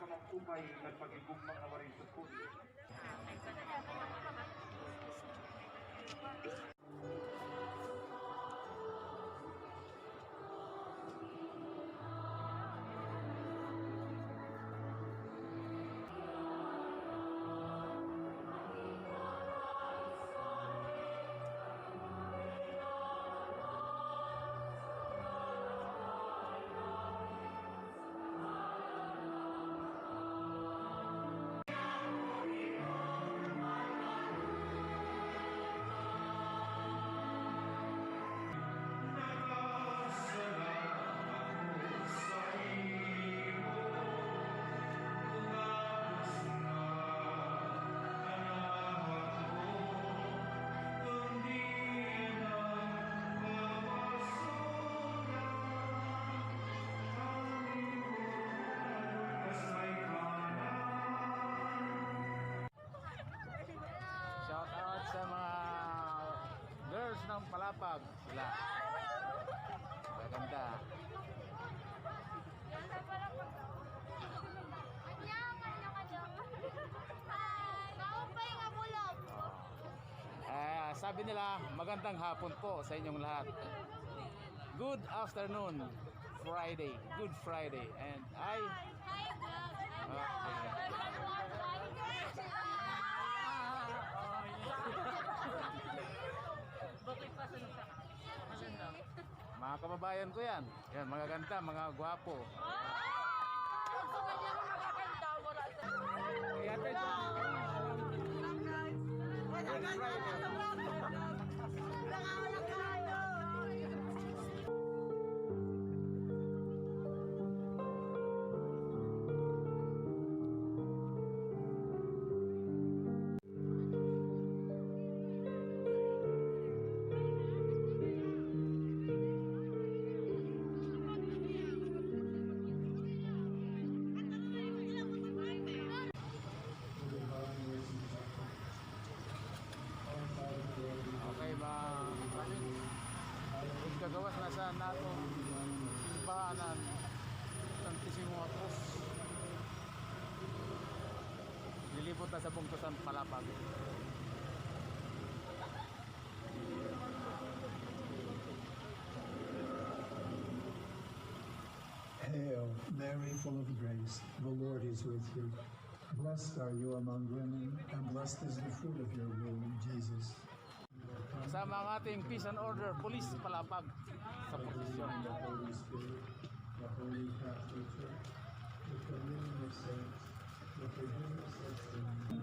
mga kumay nagpagigugmang awarin sukod. Shout out sa mga girls ng Palapag. Sila maganda. Sabi nila magandang hapon po sa inyong lahat. Good afternoon Friday. Good Friday. And mga kababayan ko yan. Yan, mga ganda, mga gwapo. Okay ba? Kagawas na sa natong simbahanan Santissimo Cruz. Nilipot na sa Bungtusan Palapag. Hail, Mary, full of grace, the Lord is with you. Blessed are you among women, and blessed is the fruit of your womb, Jesus. Kasama ang ating Peace and Order Police Palapag sa posisyon. The Holy Spirit, the Holy Catholic Church, the communion of saints, the forgiveness of sins.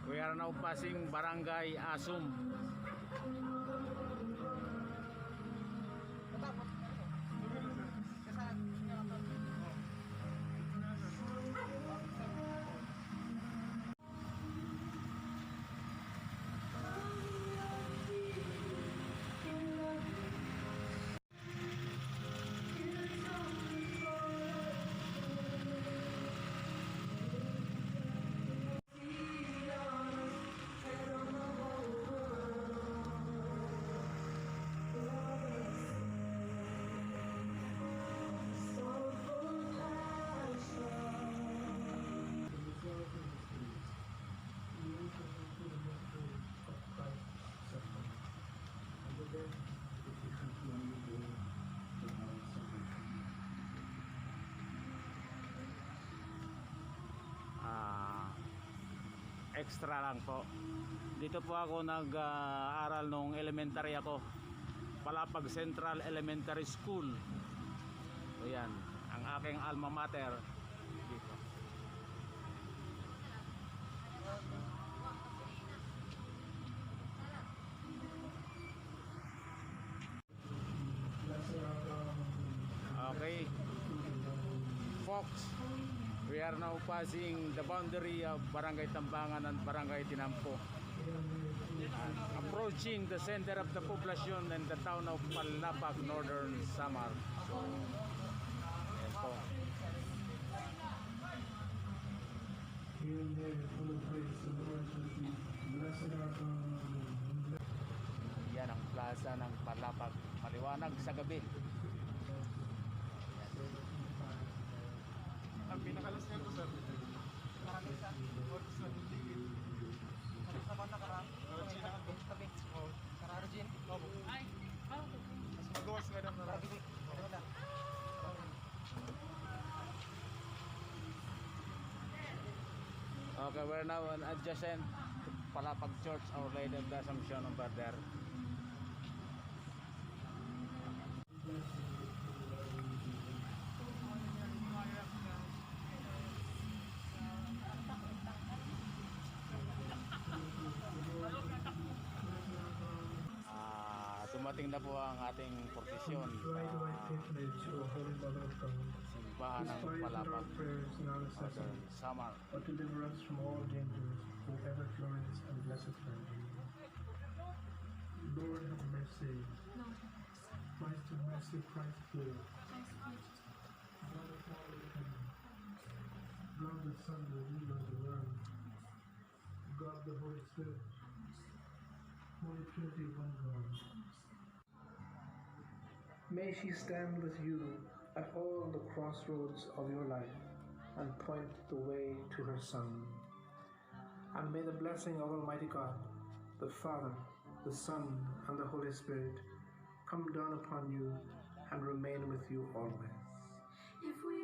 We are now passing Barangay Asum. extra lang po. Dito po ako nag-aral nung elementary ako. Palapag Central Elementary School. So yan, ang aking alma mater dito. Okay, folks, we are now passing the boundary of Barangay Tambangan and Barangay Tinampo, and approaching the center of the population and the town of Palapag, Northern Samar. So, yan po. Hail Mary, full of grace, the Lord is with you. Blessed art thou among women. Yan ang plaza ng Palapag. Maliwanag sa gabi. Ang pinakalas niya po, sir. Marami sa oras na titigil. Sa mga nakaraan? Sinahan po. Tabi. Kararo, Jin? Opo. Ay! Mas magawas nga na marami. Wala. Okay, we're now on adjacent to Palapag Church, Our Lady of the Assumption of Bader. Dumating na po ang ating prosesyon Right away, patronage, O Holy Mother of God. simbahan ng Despise not Palapag, our prayers and our Northern necessities, Samar. but deliver us from all dangers, O ever glorious and blessed Virgin. Lord have mercy. Christ have mercy, Christ heal. God the Father in heaven. God the Son, the ruler of the world. God the Holy Spirit. Holy Trinity, one God. May she stand with you at all the crossroads of your life and point the way to her Son. And may the blessing of Almighty God, the Father, the Son, and the Holy Spirit come down upon you and remain with you always. If we